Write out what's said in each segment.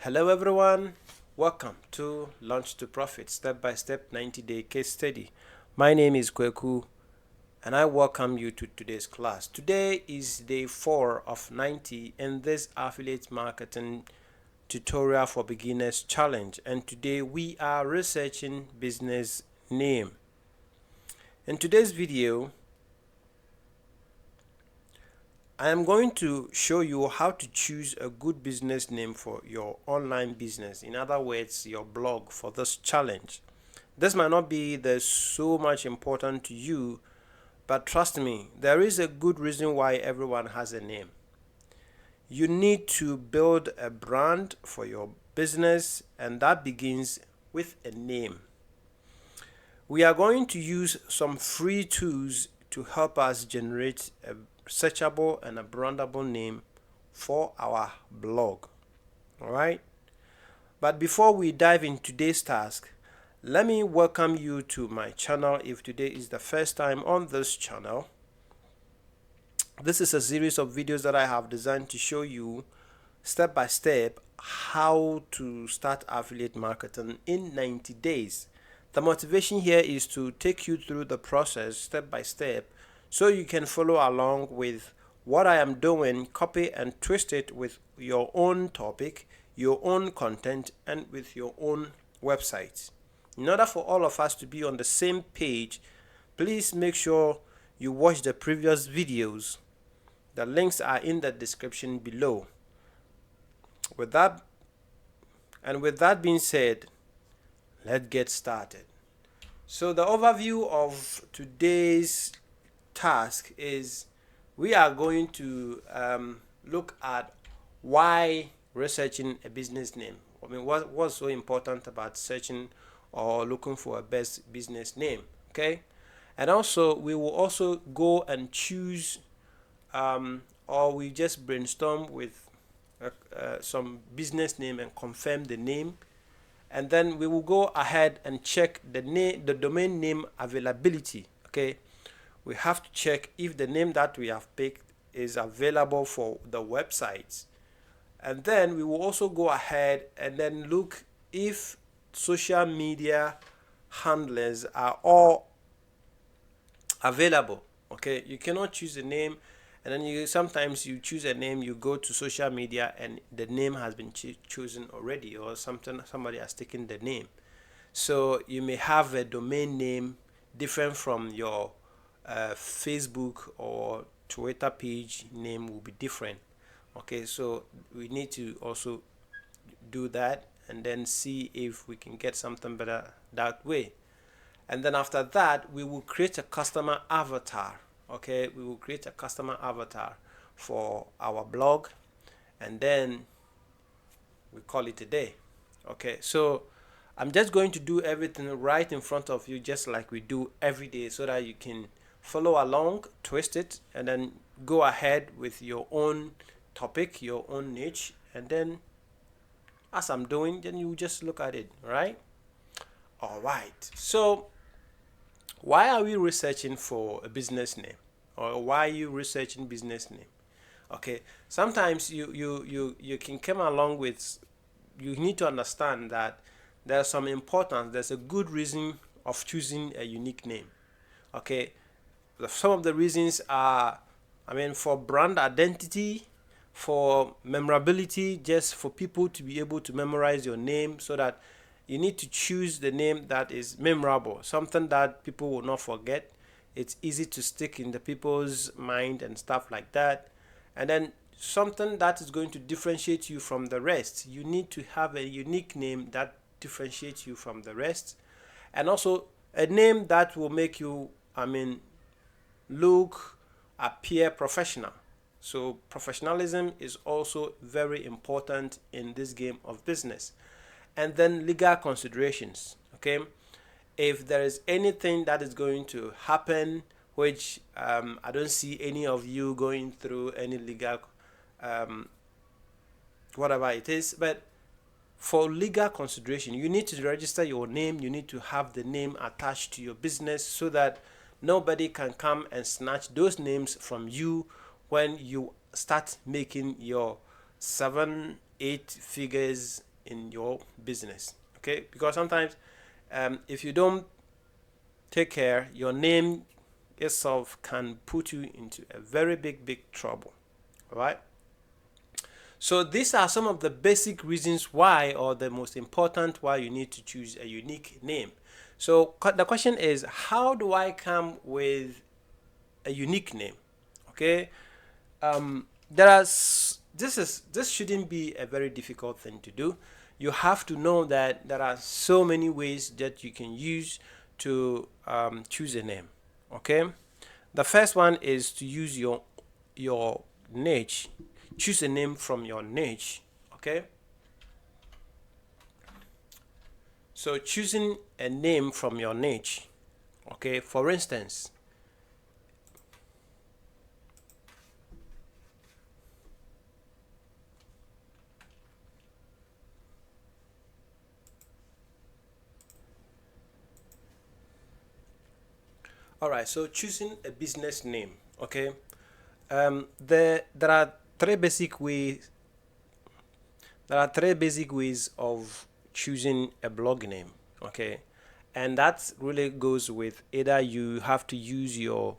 Hello everyone, welcome to Launch to Profit Step by Step 90-Day Case Study. My name is Kweku and I welcome you to today's class. Today is day 4 of 90 in this affiliate marketing tutorial for beginners challenge, and today we are researching business name. In today's video I am going to show you how to choose a good business name for your online business. In other words, your blog for this challenge. This might not be so much important to you, but trust me, there is a good reason why everyone has a name. You need to build a brand for your business, and that begins with a name. We are going to use some free tools to help us generate a searchable and a brandable name for our blog. Alright? But before we dive into today's task, let me welcome you to my channel if today is the first time on this channel. This is a series of videos that I have designed to show you step by step how to start affiliate marketing in 90 days. The motivation here is to take you through the process step by step so you can follow along with what I am doing, copy and twist it with your own topic, your own content, and with your own website. In order for all of us to be on the same page, please make sure you watch the previous videos. The links are in the description below. With that being said, let's get started. So the overview of today's task is we are going to look at why researching a business name. I mean, what's so important about searching or looking for a best business name, okay? And also we will also go and choose or we just brainstorm with some business name and confirm the name, and then we will go ahead and check the domain name availability. Okay, we have to check if the name that we have picked is available for the websites, and then we will also go ahead and then look if social media handlers are all available. Okay, you cannot choose a name and then sometimes you choose a name, you go to social media and the name has been chosen already, or somebody has taken the name. So you may have a domain name different from your Facebook or Twitter page name will be different. Okay, so we need to also do that and then see if we can get something better that way. And then after that, we will create a customer avatar. Okay, we will create a customer avatar for our blog, and then we call it a day. Okay, so I'm just going to do everything right in front of you, just like we do every day, so that you can follow along, twist it, and then go ahead with your own topic, your own niche, and then as I'm doing, then you just look at it. Right? All right, so why are we researching for a business name, or why are you researching business name? Okay, sometimes you can come along with, you need to understand that there's some importance, there's a good reason of choosing a unique name. Okay, some of the reasons are, I mean, for brand identity, for memorability, just for people to be able to memorize your name, so that you need to choose the name that is memorable, something that people will not forget. It's easy to stick in the people's mind and stuff like that. And then something that is going to differentiate you from the rest. You need to have a unique name that differentiates you from the rest, and also a name that will make you, I mean, appear professional. So professionalism is also very important in this game of business. And then legal considerations. Okay, if there is anything that is going to happen, which I don't see any of you going through any legal whatever it is, but for legal consideration, you need to register your name, you need to have the name attached to your business, so that nobody can come and snatch those names from you when you start making your 7-8 figures in your business. Okay, because sometimes if you don't take care, your name itself can put you into a very big trouble. All right. So these are some of the basic reasons why, or the most important why, you need to choose a unique name. So the question is, how do I come with a unique name? Okay, this shouldn't be a very difficult thing to do. You have to know that there are so many ways that you can use to choose a name. Okay, the first one is to use your niche. Choose a name from your niche. Okay, so choosing a name from your niche. Okay, for instance, all right, so choosing a business name. Okay, there are three basic ways. There are three basic ways of choosing a blog name. Okay, and that really goes with either you have to use your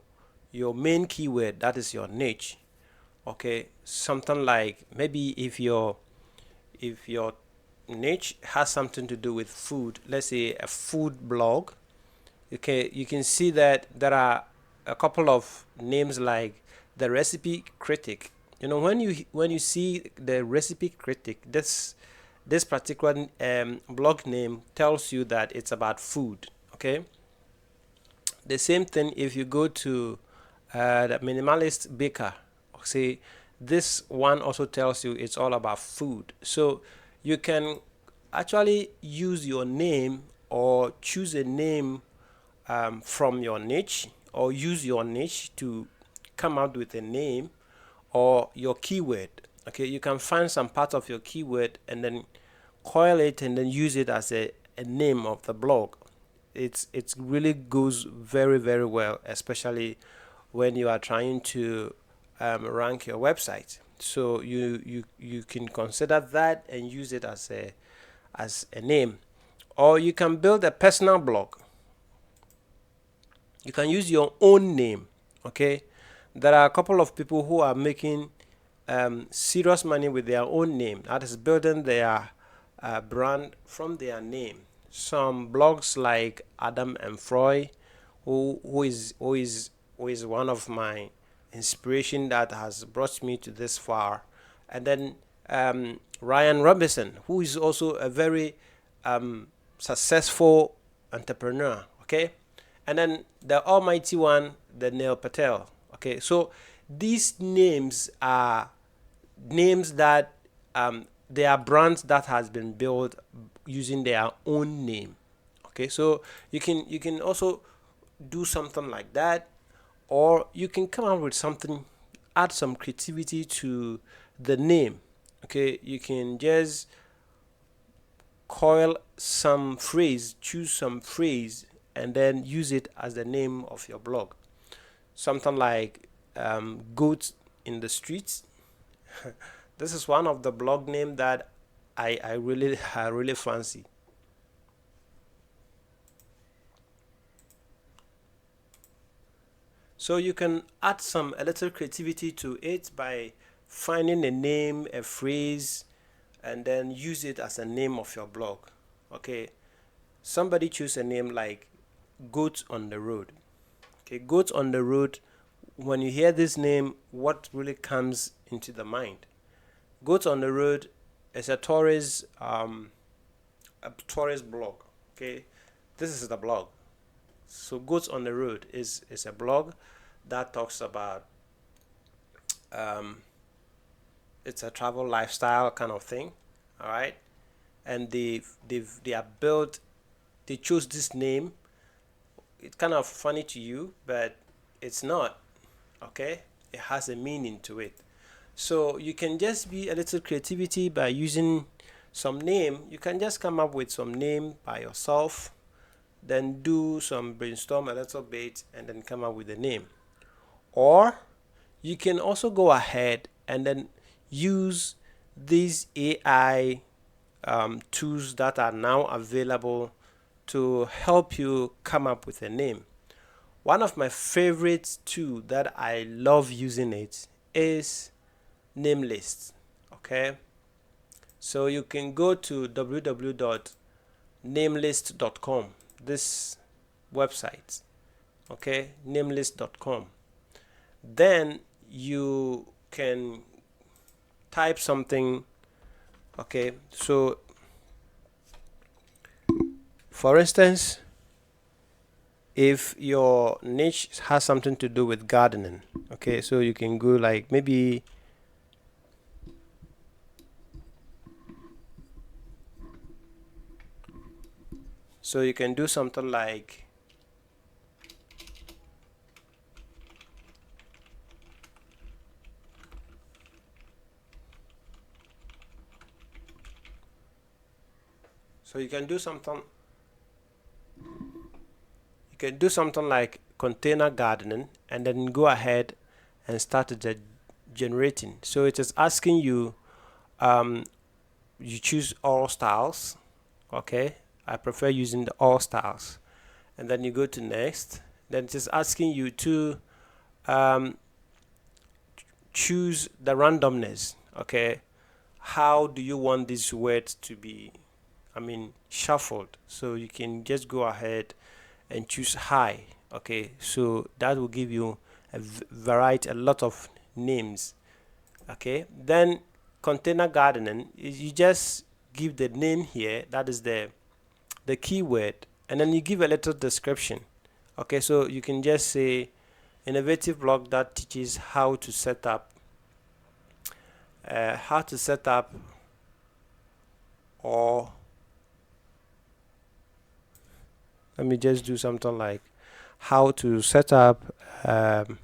main keyword, that is your niche. Okay, something like, maybe if your niche has something to do with food, let's say a food blog. Okay, you can see that there are a couple of names like the Recipe Critic. When you see the Recipe Critic, this particular blog name tells you that it's about food. Okay, the same thing if you go to the Minimalist Baker. See, this one also tells you it's all about food. So you can actually use your name, or choose a name from your niche, or use your niche to come out with a name, or your keyword. Okay, you can find some part of your keyword and then coil it and then use it as a name of the blog. It really goes very well, especially when you are trying to rank your website. So you can consider that and use it as a name. Or you can build a personal blog. You can use your own name. Okay, there are a couple of people who are making serious money with their own name, that is building their brand from their name. Some blogs like Adam and Froy, who is one of my inspiration that has brought me to this far, and then Ryan Robinson, who is also a very successful entrepreneur. Okay, and then the almighty one, the Neil Patel. Okay, so these names are names that they are brands that has been built using their own name. Okay, so you can also do something like that, or you can come up with something, add some creativity to the name. Okay, you can just coil some phrase, choose some phrase, and then use it as the name of your blog. Something like goats in the streets. This is one of the blog name that I really I really fancy. So you can add some a little creativity to it by finding a name, a phrase, and then use it as a name of your blog. Okay, somebody choose a name like Goats on the Road. Okay, Goats on the Road. When you hear this name, what really comes into the mind? Goats on the Road is a tourist blog. Okay, this is the blog. So Goats on the Road is a blog that talks about um, it's a travel lifestyle kind of thing. All right, and they are built. They chose this name. It's kind of funny to you, but it's not. Okay, it has a meaning to it. So you can just be a little creativity by using some name. You can just come up with some name by yourself, then do some brainstorm a little bit, and then come up with a name. Or you can also go ahead and then use these AI tools that are now available to help you come up with a name. One of my favorite tools that I love using it is Namelist. Okay, so you can go to www.namelist.com, this website. Okay, namelist.com. Then you can type something. Okay, so for instance, if your niche has something to do with gardening, okay, so you can go like maybe so you can do something like so you can do something like container gardening, and then go ahead and start generating. So it is asking you, you choose all styles. Okay, I prefer using the all styles, and then you go to next. Then it is asking you to choose the randomness. Okay, how do you want this word to be, shuffled? So you can just go ahead and choose high. Okay, so that will give you a lot of names. Okay, then container gardening is you just give the name here, that is the keyword, and then you give a little description. Okay, so you can just say innovative blog that teaches how to set up or let me just do something like how to set up coming.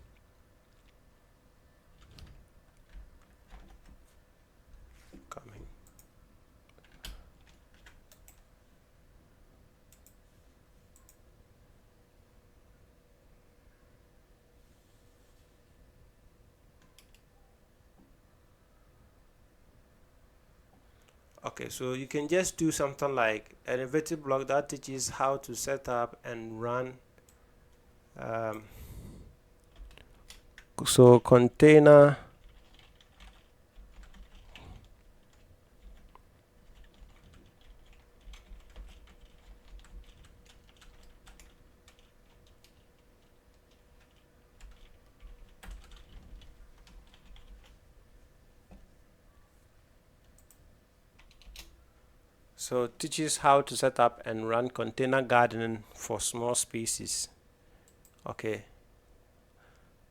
Okay, so you can just do something like an innovative blog that teaches how to set up and run so container so teaches how to set up and run container gardening for small spaces. Okay,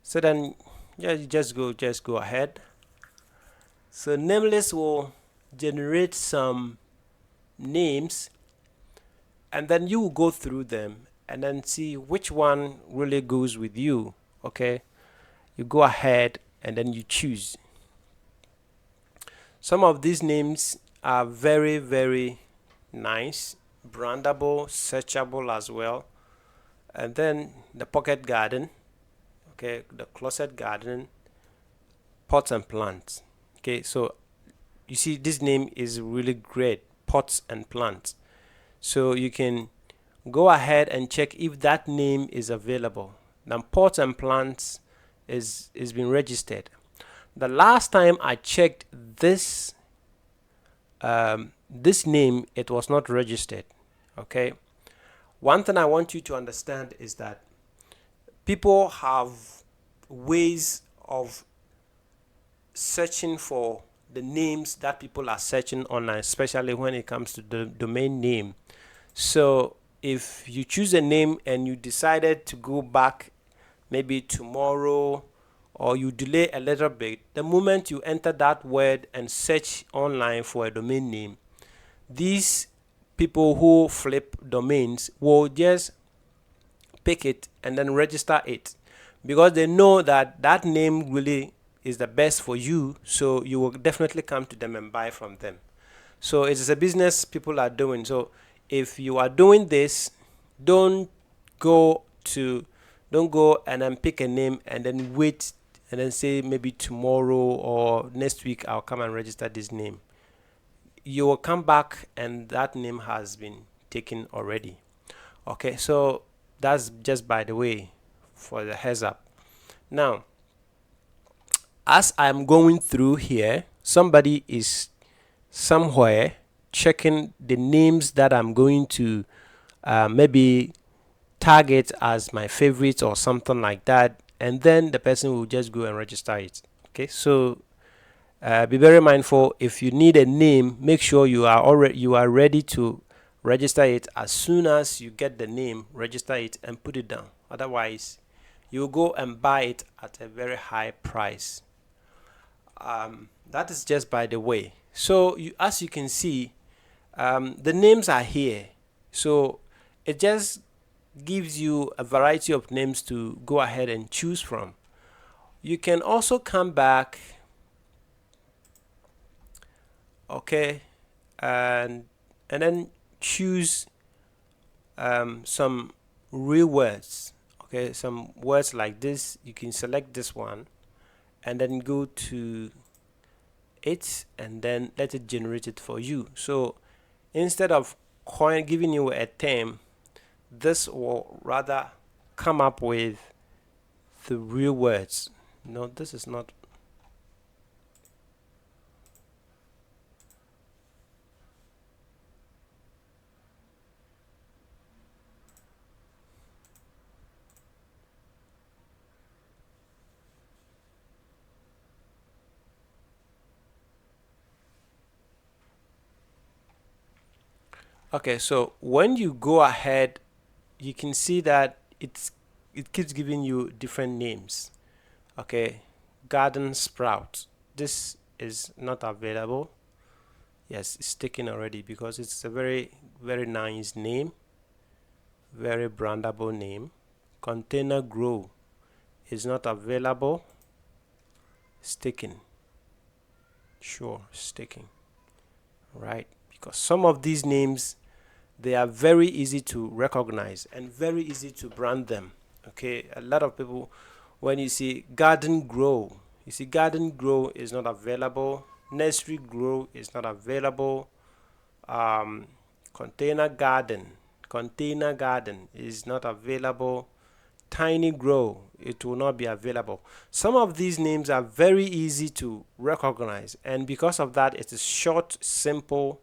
so then yeah, you just go ahead. So Nameless will generate some names, and then you will go through them and then see which one really goes with you. Okay, you go ahead and then you choose. Some of these names are very, very nice, brandable, searchable as well. And then the pocket garden, okay, the closet garden, pots and plants. Okay, so you see this name is really great, pots and plants. So you can go ahead and check if that name is available. Now pots and plants is been registered. The last time I checked this this name, it was not registered. Okay, one thing I want you to understand is that people have ways of searching for the names that people are searching online, especially when it comes to the domain name. So if you choose a name and you decided to go back maybe tomorrow, or you delay a little bit, the moment you enter that word and search online for a domain name, these people who flip domains will just pick it and then register it, because they know that that name really is the best for you, so you will definitely come to them and buy from them. So it is a business people are doing. So if you are doing this, don't go to don't go and then pick a name and then wait and then say maybe tomorrow or next week I'll come and register this name. you will come back and that name has been taken already. Okay, so that's just by the way for the heads up. Now, as I'm going through here, somebody is somewhere checking the names that I'm going to maybe target as my favorite or something like that, and then the person will just go and register it. Okay, so be very mindful. If you need a name, make sure you are ready to register it. As soon as you get the name, register it and put it down. Otherwise, you'll go and buy it at a very high price. That is just by the way. So as you can see, the names are here. So it just gives you a variety of names to go ahead and choose from. You can also come back, okay, and then choose some real words. Okay, some words like this. You can select this one and then go to it and then let it generate it for you. So instead of giving you a term, this will rather come up with the real words. No, this is not. Okay, so when you go ahead, you can see that it keeps giving you different names. Okay, garden sprout. This is not available. Yes, it's taken already because it's a very nice name, very brandable name. Container grow is not available. It's taken. Sure, it's taken. Right, because some of these names, they are very easy to recognize and very easy to brand them. Okay, a lot of people, when you see garden grow, you see garden grow is not available, nursery grow is not available, um, container garden container garden is not available, tiny grow, it will not be available. Some of these names are very easy to recognize, and because of that, it is short, simple.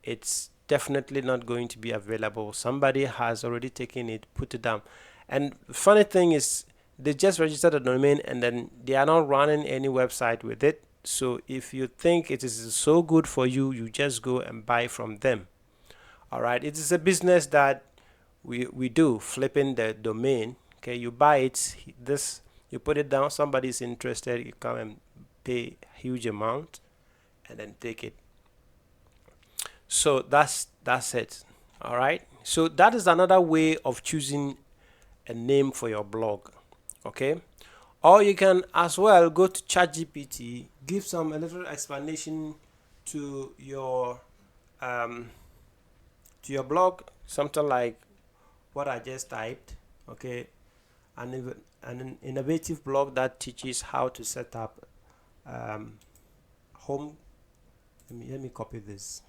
It's definitely not going to be available. Somebody has already taken it, put it down. And funny thing is, they just registered a domain and then they are not running any website with it. So if you think it is so good for you, you just go and buy from them. All right, it is a business that we do, flipping the domain. Okay, you buy it, this, you put it down, somebody is interested, you come and pay a huge amount and then take it. So that's it. All right, so that is another way of choosing a name for your blog. Okay, or you can as well go to ChatGPT, give some a little explanation to your um, blog, something like what I just typed. Okay, an innovative blog that teaches how to set up home. Let me copy this.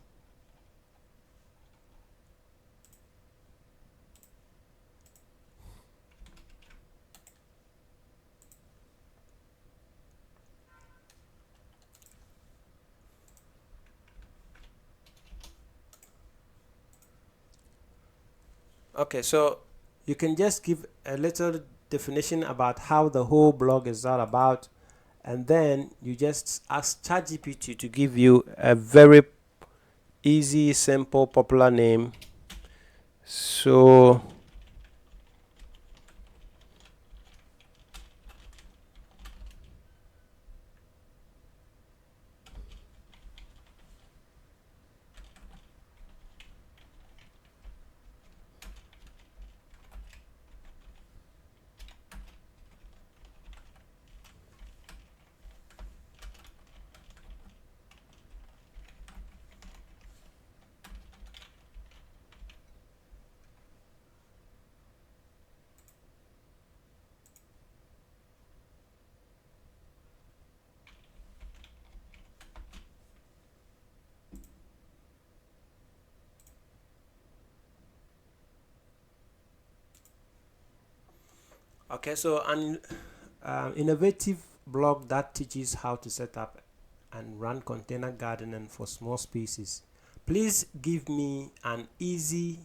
Okay, so you can just give a little definition about how the whole blog is all about, and then you just ask ChatGPT to give you a very easy, simple, popular name. So Okay, so an innovative blog that teaches how to set up and run container gardening for small spaces. Please give me an easy,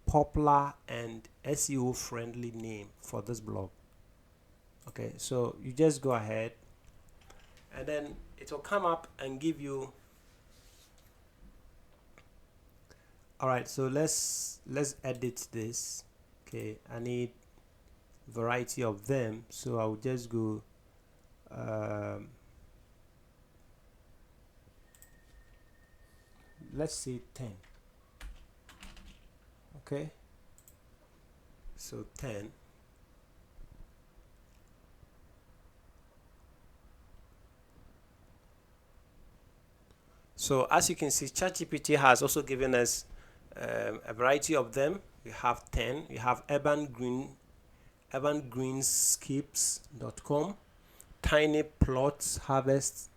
popular, and SEO friendly name for this blog. Okay, so you just go ahead and then it will come up and give you. All right, so let's edit this. Okay, I need variety of them, so I'll just go let's say 10. Okay, so 10. So as you can see, ChatGPT has also given us a variety of them. We have 10. We have urban greenscapes.com, tiny plots harvest.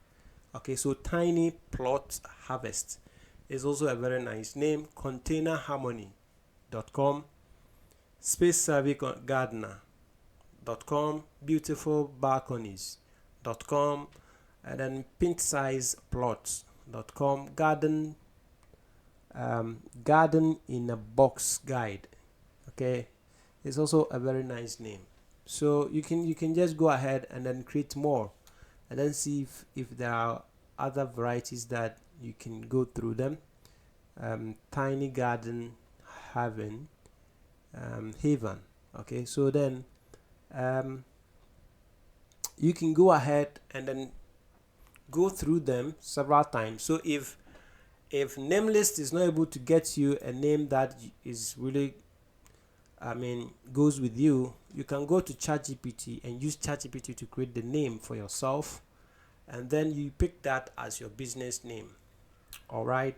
Okay, so tiny plot harvest is also a very nice name. Containerharmony.com, spacesurveygardener.com, beautifulbalconies.com, and then pintsizeplots.com, garden in a box guide. Okay, it's also a very nice name. So you can just go ahead and then create more and then see if there are other varieties that you can go through them. Tiny garden haven. Okay, so then you can go ahead and then go through them several times. So if Namelist is not able to get you a name that is really goes with you, you can go to ChatGPT and use ChatGPT to create the name for yourself, and then you pick that as your business name. All right,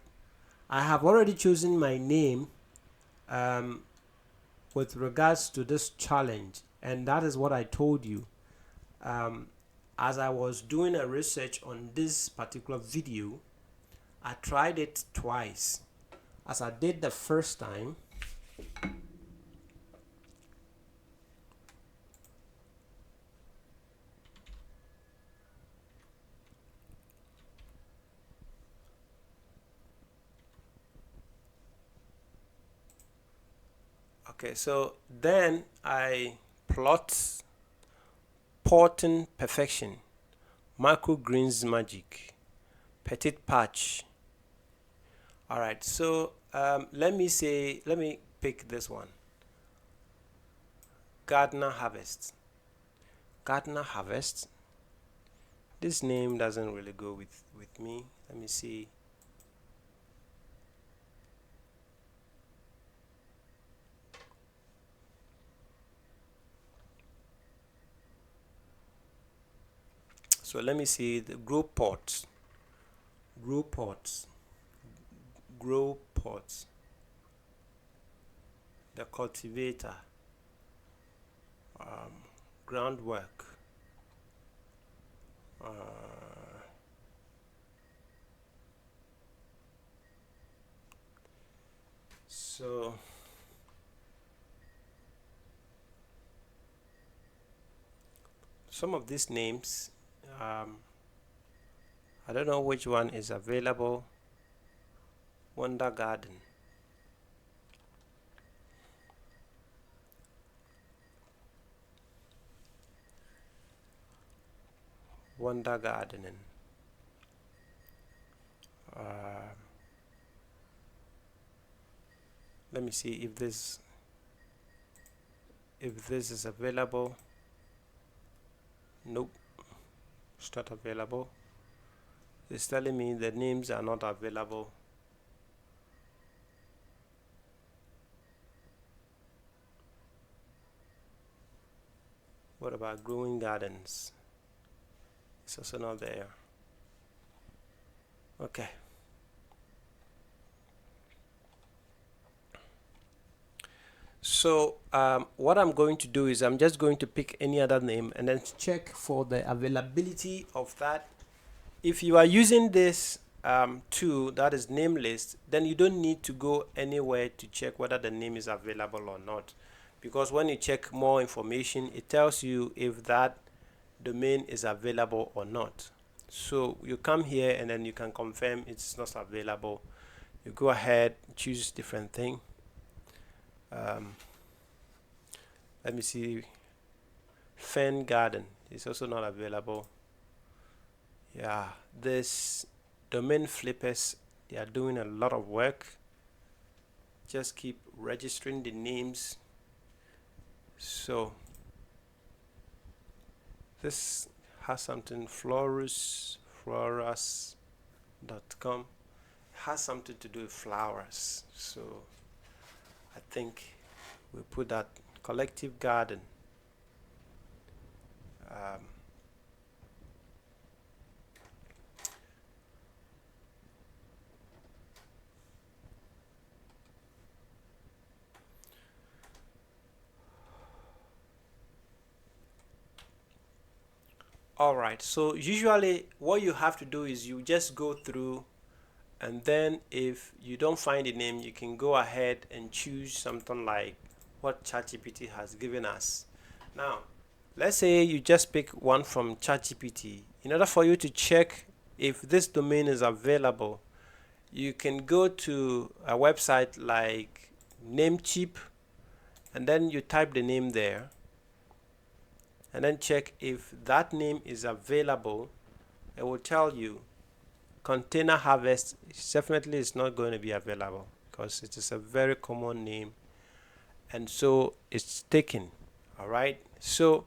I have already chosen my name with regards to this challenge, and that is what I told you. As I was doing a research on this particular video, I tried it twice. As I did the first time, okay, so then I plot potting perfection, microgreens magic, petit patch. All right, so let me pick this one, gardener harvest. This name doesn't really go with me. Let me see. So let me see the grow pots, the cultivator, groundwork, so some of these names, I don't know which one is available. Wonder Garden, Wonder Gardening. Let me see if this is available. Nope, it's not available. It's telling me the names are not available. What about growing gardens? It's also not there. Okay. So what I'm going to do is I'm just going to pick any other name and then check for the availability of that. If you are using this tool that is Namelist, then you don't need to go anywhere to check whether the name is available or not. because when you check more information, it tells you if that domain is available or not. So you come here and then you can confirm it's not available. You go ahead, choose different thing. Let me see. Fen Garden is also not available. Yeah, this domain flippers, they are doing a lot of work. Just keep registering the names. So this has something, floras.com, has something to do with flowers. So I think we put that collective garden. Um, all right, so usually what you have to do is you just go through, and then if you don't find a name, you can go ahead and choose something like what ChatGPT has given us. Now, let's say you just pick one from ChatGPT. In order for you to check if this domain is available, you can go to a website like Namecheap, and then you type the name there, and then check if that name is available. It will tell you Container Harvest definitely is not going to be available because it is a very common name, and so it's taken. All right, so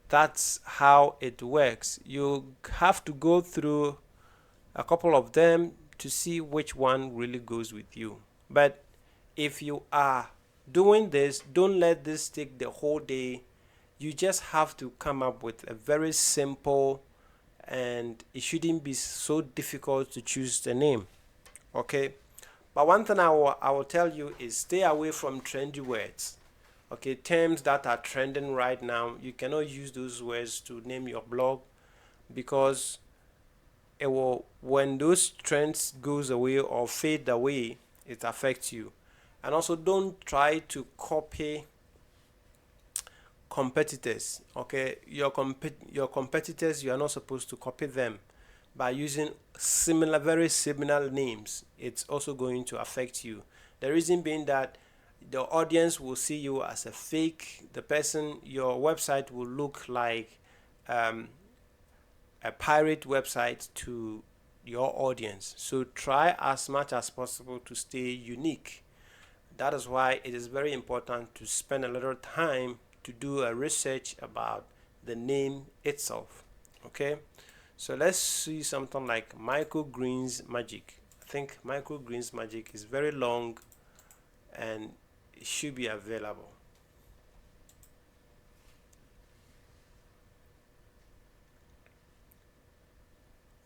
that's how it works. You have to go through a couple of them to see which one really goes with you. But if you are doing this, don't let this take the whole day. You just have to come up with a very simple, and it shouldn't be so difficult to choose the name. Okay, but one thing I will tell you is stay away from trendy words. Okay, terms that are trending right now, you cannot use those words to name your blog, because it will, when those trends goes away or fade away, it affects you. And also, don't try to copy competitors. Okay, your competitors, you are not supposed to copy them by using very similar names. It's also going to affect you. The reason being that the audience will see you as a fake. The person, your website will look like um, a pirate website to your audience. So try as much as possible to stay unique. That is why it is very important to spend a little time to do a research about the name itself. Okay, so let's see something like Microgreens Magic. I think Microgreens Magic is very long and it should be available.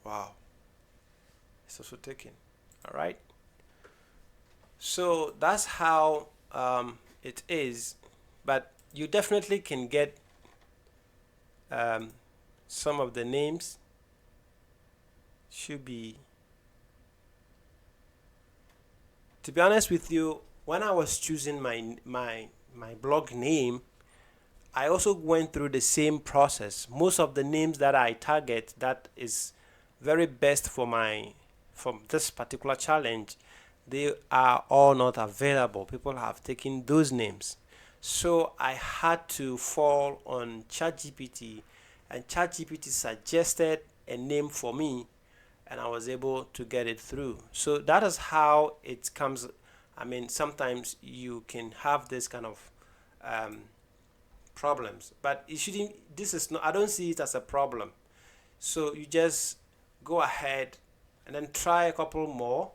Wow, it's also taken. All right, so that's how it is, but you definitely can get um, some of the names should be. To be honest with you, when I was choosing my blog name, I also went through the same process. Most of the names that I target that is very best for this particular challenge, they are all not available. People have taken those names. So I had to fall on ChatGPT, and ChatGPT suggested a name for me, and I was able to get it through. So that is how it comes. I mean, sometimes you can have this kind of um, problems, but it shouldn't. This is not. I don't see it as a problem. So you just go ahead and then try a couple more.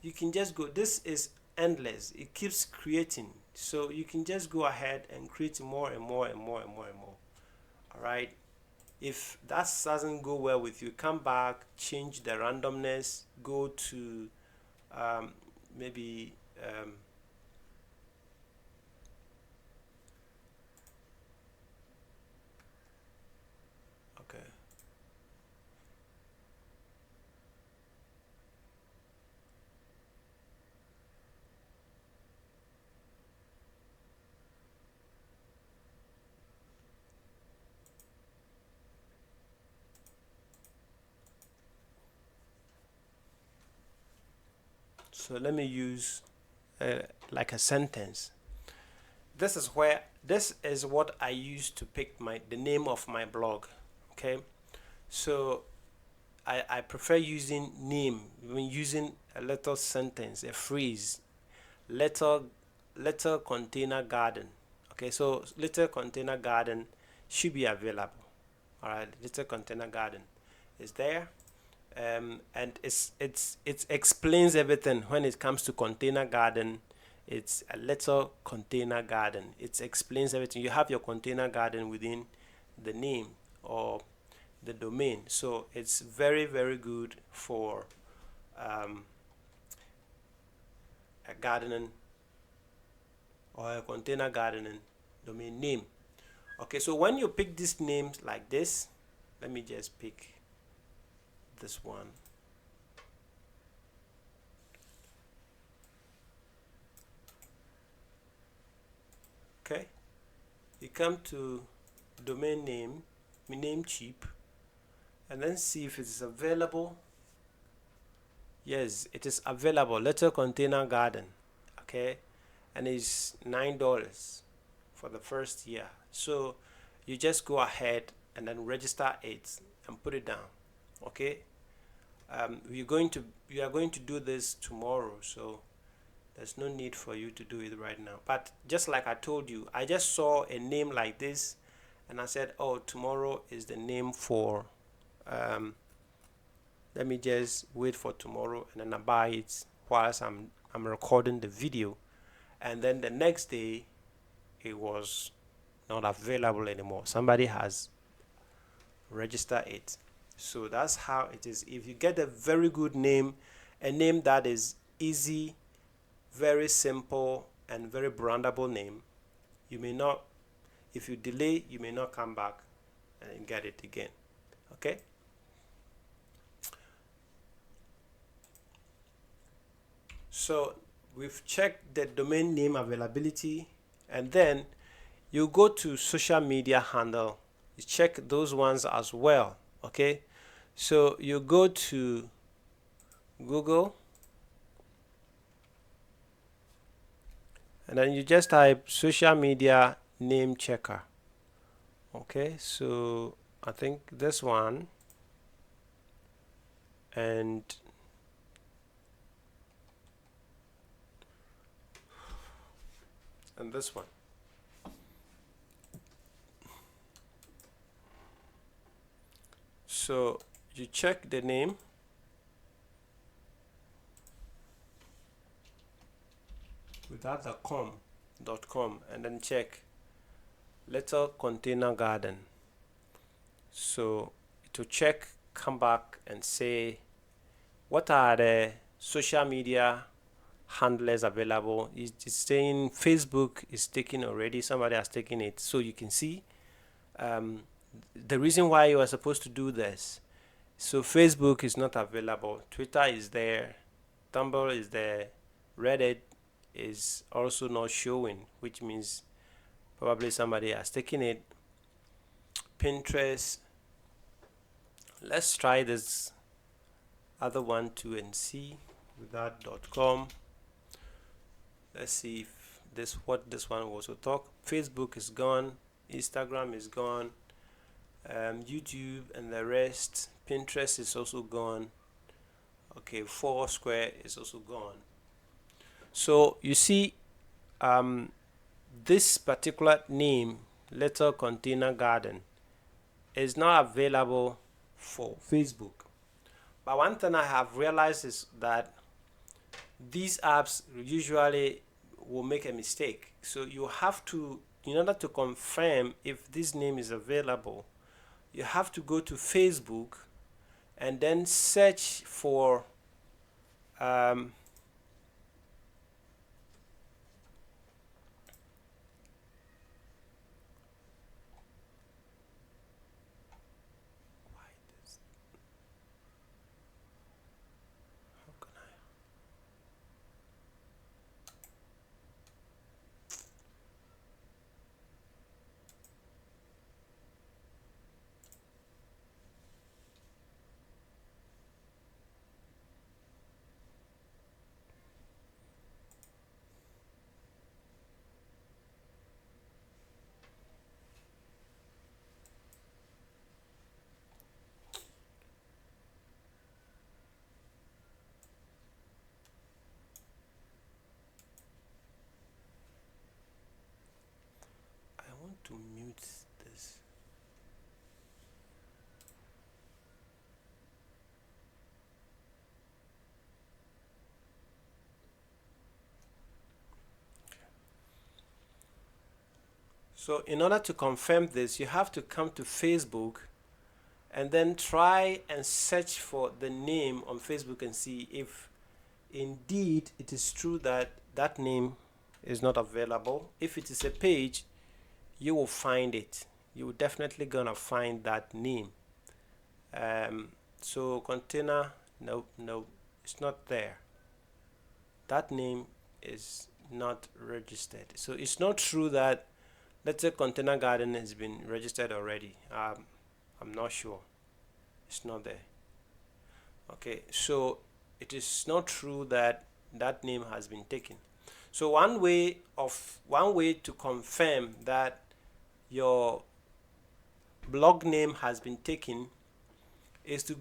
You can just go. This is endless. It keeps creating. So you can just go ahead and create more and more and more and more and more. All right. If that doesn't go well with you, come back, change the randomness, go to um, maybe okay. So let me use like a sentence. This is what I use to pick the name of my blog. Okay, so I prefer using name when using a little sentence, a phrase, letter letter container garden. Okay, so little container garden should be available. All right, little container garden is there. And it explains everything when it comes to container garden. It's a little container garden. It explains everything. You have your container garden within the name or the domain, so it's very very good for um, a gardening or a container gardening domain name. Okay, so when you pick these names like this, let me just pick this one. Okay, you come to domain name, Namecheap, and then see if it's available. Yes, it is available. Little container garden. Okay, and it's $9 for the first year. So you just go ahead and then register it and put it down. Okay, we are going to do this tomorrow, so there's no need for you to do it right now. But just like I told you, I just saw a name like this and I said, oh, tomorrow is the name for let me just wait for tomorrow, and then I buy it whilst I'm recording the video, and then the next day it was not available anymore. Somebody has registered it. So that's how it is. If you get a very good name, a name that is easy, very simple, and very brandable name, you may not, if you delay, you may not come back and get it again. Okay. So we've checked the domain name availability, and then you go to social media handle, you check those ones as well. Okay, so you go to Google and then you just type social media name checker. Okay, so I think this one and this one. So you check the name, without the .com, and then check little container garden. So to check, come back and say what are the social media handlers available. It's saying Facebook is taken already, somebody has taken it. So you can see the reason why you are supposed to do this. So Facebook is not available, Twitter is there, Tumblr is there, Reddit is also not showing, which means probably somebody has taken it. Pinterest, let's try this other one too and see without .com. Let's see if this one will also talk. Facebook is gone, Instagram is gone, YouTube and the rest. Pinterest is also gone. Okay, Foursquare is also gone. So you see, this particular name, Little Container Garden, is not available for Facebook. But one thing I have realized is that these apps usually will make a mistake. So you have to, in order to confirm if this name is available, you have to go to Facebook and then search for So in order to confirm this, you have to come to Facebook and then try and search for the name on Facebook and see if indeed it is true that that name is not available. If it is a page, you will find it. You will definitely gonna find that name. So container, no, it's not there. That name is not registered. So it's not true that, let's say, Container Garden has been registered already. I'm not sure. It's not there. Okay, so it is not true that that name has been taken. So one way to confirm that your blog name has been taken is to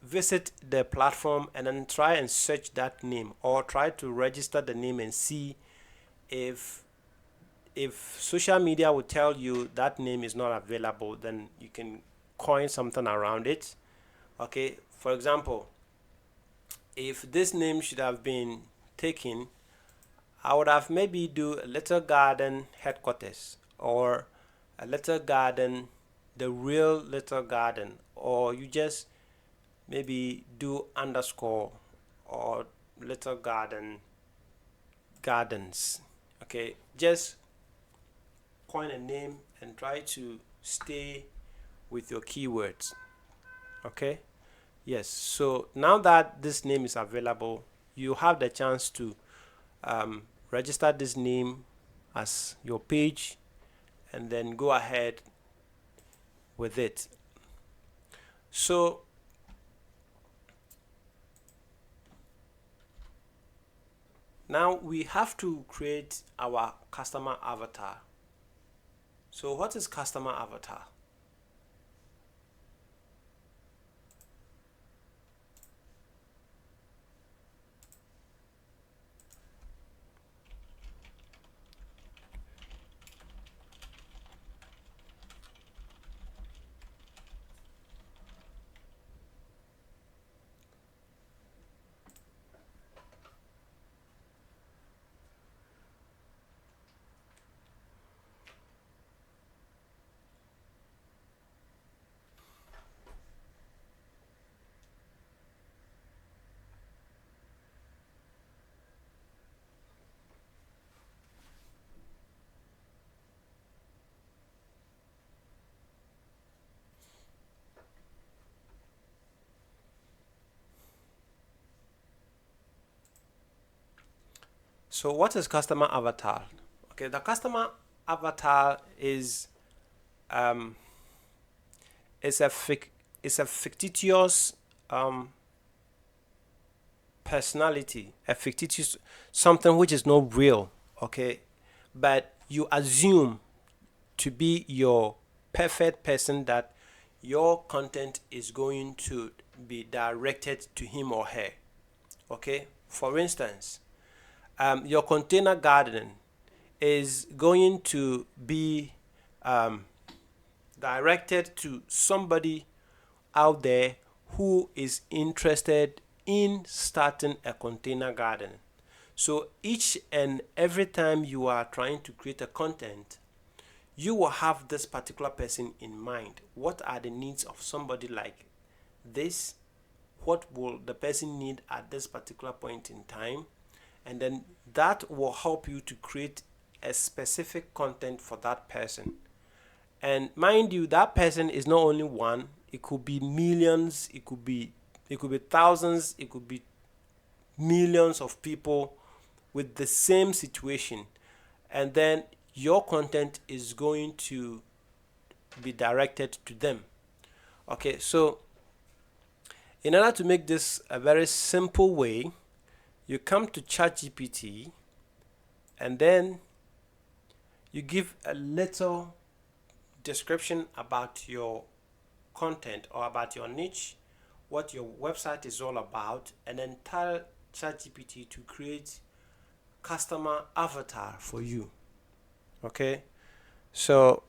visit the platform and then try and search that name, or try to register the name and see if social media will tell you that name is not available, then you can coin something around it. Okay, for example, if this name should have been taken, I would have maybe do a Little Garden Headquarters, or a Little Garden, the real Little Garden, or you just maybe do underscore or Little Garden Gardens. Okay, just coin a name and try to stay with your keywords. Okay, yes, so now that this name is available, you have the chance to register this name as your page and then go ahead with it. So now we have to create our customer avatar. So what is customer avatar? So what is customer avatar? Okay, the customer avatar is um, is a fictitious personality, a fictitious something which is not real. Okay, but you assume to be your perfect person that your content is going to be directed to him or her. Okay, for instance, your container garden is going to be directed to somebody out there who is interested in starting a container garden. So each and every time you are trying to create a content, you will have this particular person in mind. What are the needs of somebody like this? What will the person need at this particular point in time? And then that will help you to create a specific content for that person. And mind you, that person is not only one, it could be millions, it could be thousands, it could be millions of people with the same situation. And then your content is going to be directed to them. Okay, so in order to make this a very simple way, you come to ChatGPT and then you give a little description about your content or about your niche, what your website is all about, and then tell ChatGPT to create customer avatar for you. Okay, so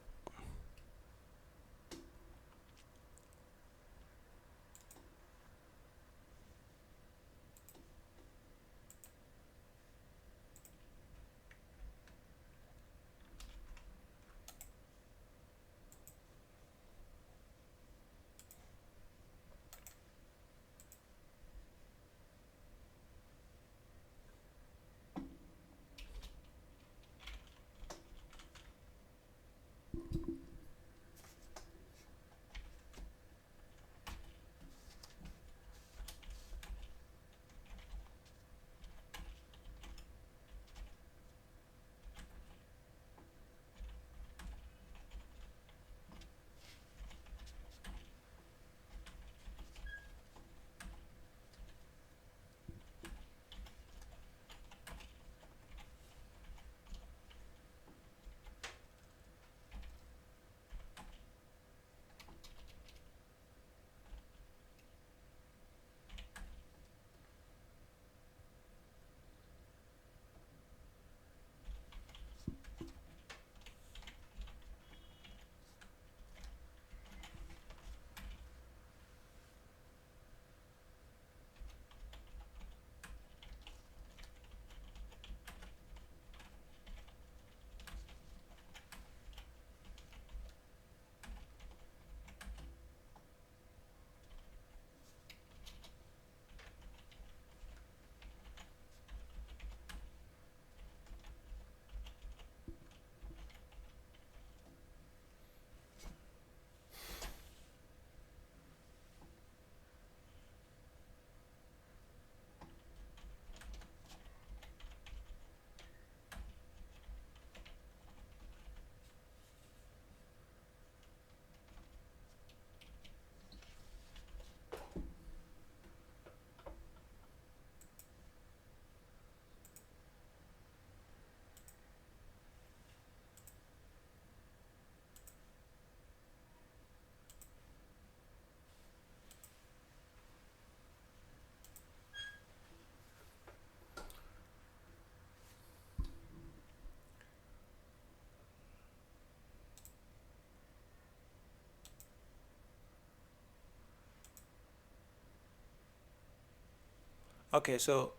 Okay, so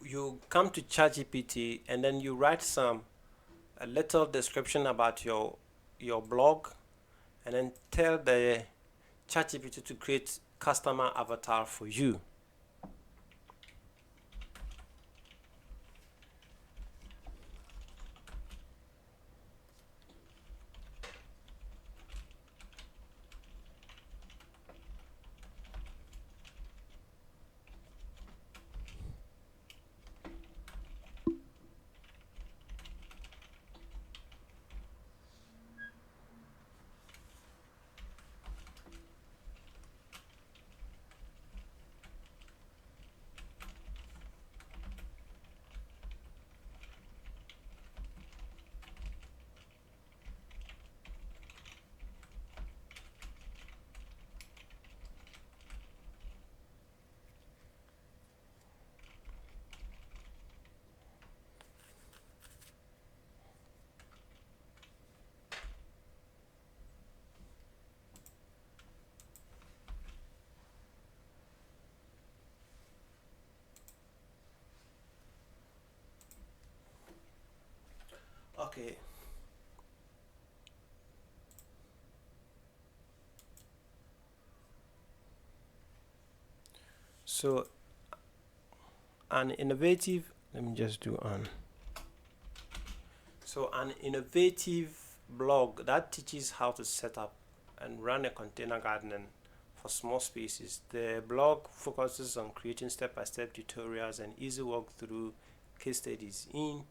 you come to ChatGPT and then you write a little description about your blog, and then tell the ChatGPT to create customer avatar for you. Okay, so an innovative, let me just do on. So an innovative blog that teaches how to set up and run a container garden for small spaces. The blog focuses on creating step-by-step tutorials and easy walkthrough case studies in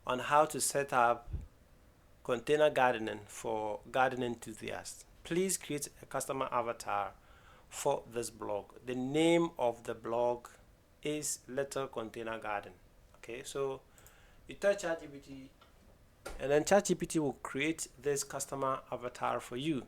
on how to set up container gardening for garden enthusiasts. Please create a customer avatar for this blog. The name of the blog is Little Container Garden. Okay, so you tell ChatGPT, and then ChatGPT will create this customer avatar for you.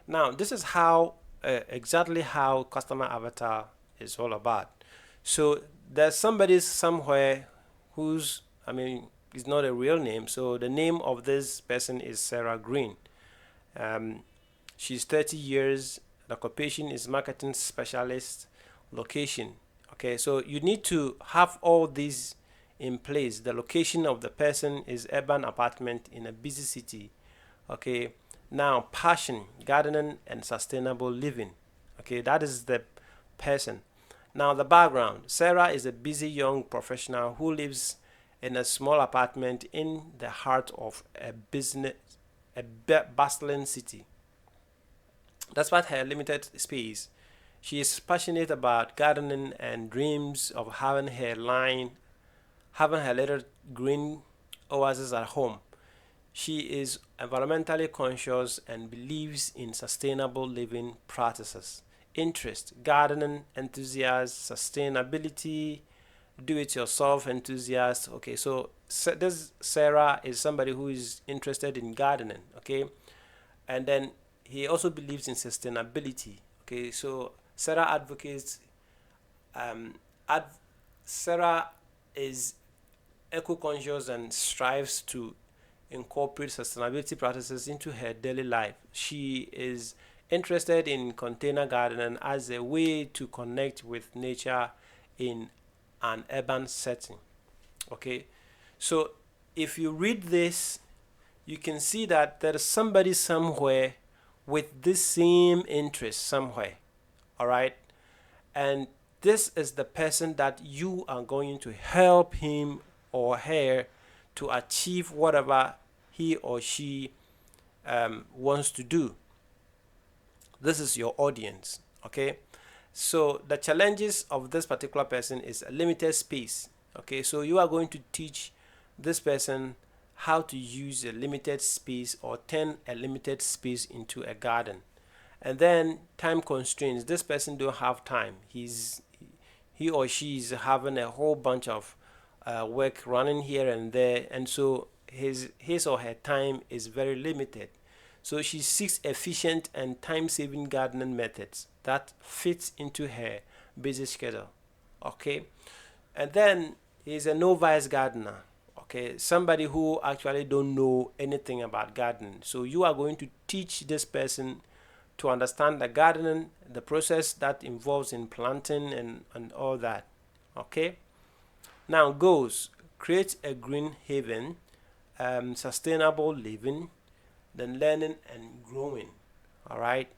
Now, this is how exactly how customer avatar is all about. So there's somebody somewhere who's, I mean, it's not a real name. So the name of this person is Sarah Green. Um, she's 30 years. The occupation is marketing specialist. Location. Okay, so you need to have all these in place. The location of the person is urban apartment in a busy city. Okay, now passion, gardening and sustainable living. Okay, that is the person. Now the background. Sarah is a busy young professional who lives in a small apartment in the heart of a bustling city. Despite her limited space, she is passionate about gardening and dreams of having her little green oasis at home. She is environmentally conscious and believes in sustainable living practices. Interest: gardening enthusiast, sustainability, do it yourself enthusiast. Okay, so this Sarah is somebody who is interested in gardening. Okay, and then he also believes in sustainability. Okay, so Sarah advocates, um, ad, Sarah is eco-conscious and strives to incorporate sustainability practices into her daily life. She is interested in container gardening as a way to connect with nature in an urban setting. Okay, so if you read this, you can see that there is somebody somewhere with this same interest somewhere. All right, and this is the person that you are going to help him or her to achieve whatever he or she wants to do. This is your audience. Okay, so the challenges of this particular person is a limited space. Okay, so you are going to teach this person how to use a limited space or turn a limited space into a garden. And then time constraints: this person don't have time. He or she is having a whole bunch of work running here and there, and so his or her time is very limited. So she seeks efficient and time-saving gardening methods that fits into her busy schedule. Okay, and then he's a novice gardener. Okay, somebody who actually don't know anything about gardening. So you are going to teach this person to understand the gardening, the process that involves in planting and all that. Okay. Now goals: create a green haven, sustainable living, then learning and growing. All right.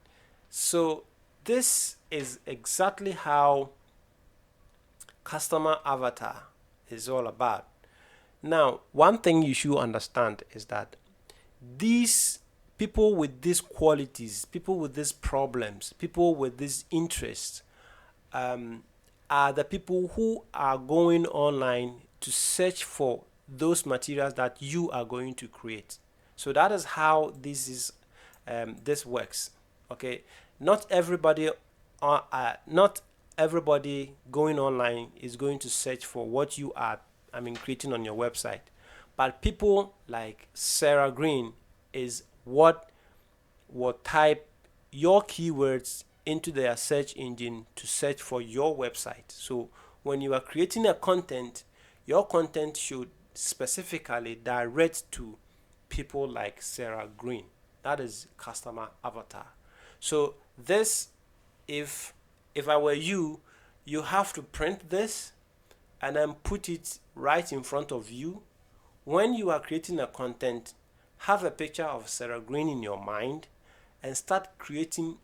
So this is exactly how customer avatar is all about. Now, one thing you should understand is that these people with these qualities, people with these problems, people with these interests, um, are the people who are going online to search for those materials that you are going to create. So that is how this works. Okay, not everybody, not everybody going online is going to search for what you are, creating on your website. But people like Sarah Green is what will type your keywords into their search engine to search for your website. So when you are creating a content, your content should specifically direct to people like Sarah Green. That is customer avatar. So this, if I were you, you have to print this and then put it right in front of you. When you are creating a content, have a picture of Sarah Green in your mind and start creating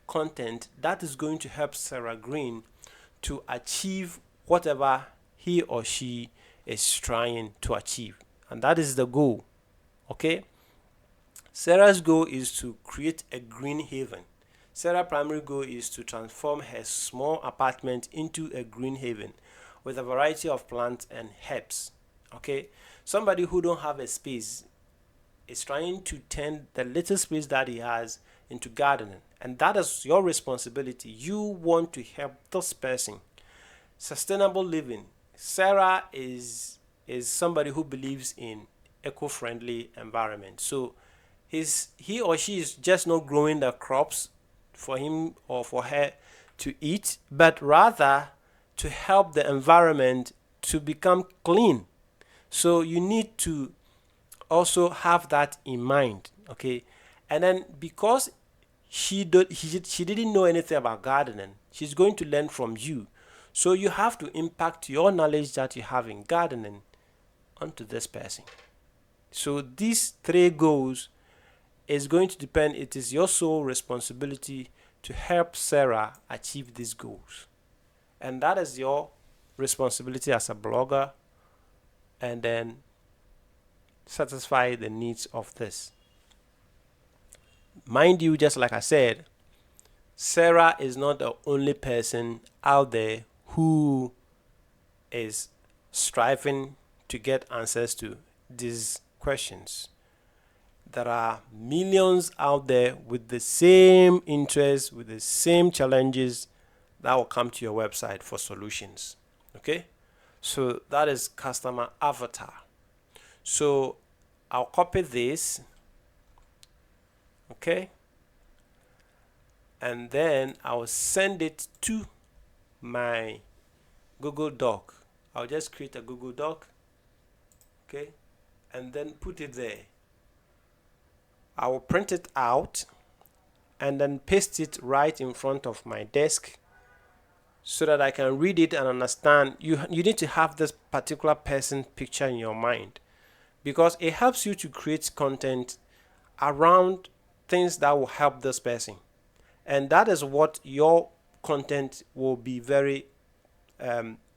content that is going to help Sarah Green to achieve whatever he or she is trying to achieve. And that is the goal. Okay? Sarah's goal is to create a green haven. Sarah's primary goal is to transform her small apartment into a green haven with a variety of plants and herbs. Okay? Somebody who don't have a space is trying to turn the little space that he has into gardening, and that is your responsibility. You want to help this person. Sustainable living: Sarah is somebody who believes in eco-friendly environment. So he or she is just not growing the crops for him or for her to eat, but rather to help the environment to become clean. So you need to also have that in mind. Okay. And then because she didn't know anything about gardening, she's going to learn from you. So you have to impact your knowledge that you have in gardening onto this person. So these three goals is going to depend. It is your sole responsibility to help Sarah achieve these goals, and that is your responsibility as a blogger, and then satisfy the needs of this. Mind you, just like I said, Sarah is not the only person out there who is striving to get answers to these questions. There are millions out there with the same interests, with the same challenges that will come to your website for solutions. Okay? So that is customer avatar. So I'll copy this. Okay? And then I'll send it to my Google Doc. I'll just create a Google Doc. Okay? And then put it there. I will print it out and then paste it right in front of my desk so that I can read it and understand. You need to have this particular person picture in your mind, because it helps you to create content around things that will help this person, and that is what your content will be very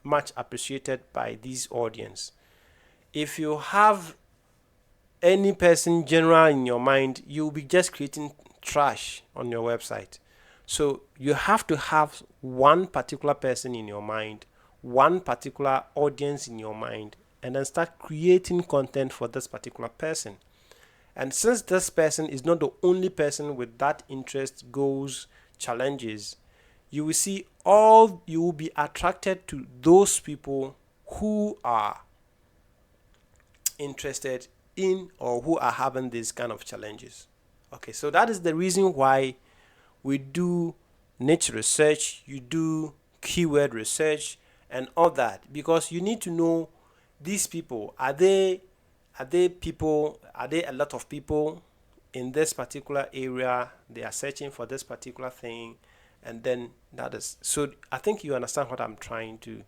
much appreciated by this audience. If you have any person general in your mind, you'll be just creating trash on your website. So you have to have one particular person in your mind, one particular audience in your mind, and then start creating content for this particular person. And since this person is not the only person with that interest, goals, challenges, you will be attracted to those people who are interested in or who are having these kind of challenges. Okay, so that is the reason why we do niche research, you do keyword research and all that, because you need to know these people. Are they a lot of people in this particular area? They are searching for this particular thing, and then that is so. I think you understand what I'm trying to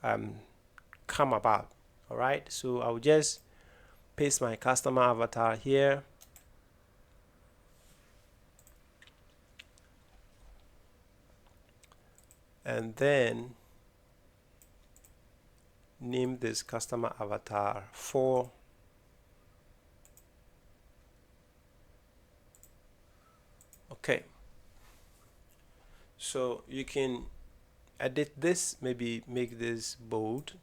come about. All right, so I'll just paste my customer avatar here, and then name this customer avatar for okay. So you can edit this, maybe make this bold,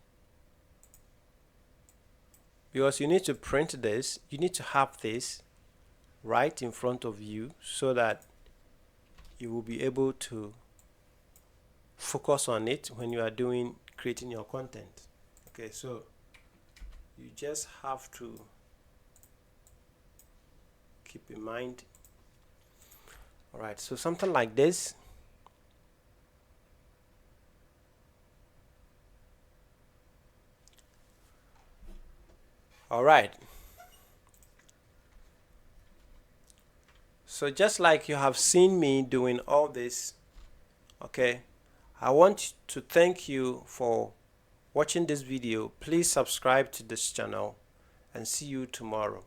because you need to print this. You need to have this right in front of you so that you will be able to focus on it when you are creating your content. Okay, so you just have to keep in mind. All right, so something like this. All right, so just like you have seen me doing all this, okay, I want to thank you for watching this video. Please subscribe to this channel and see you tomorrow.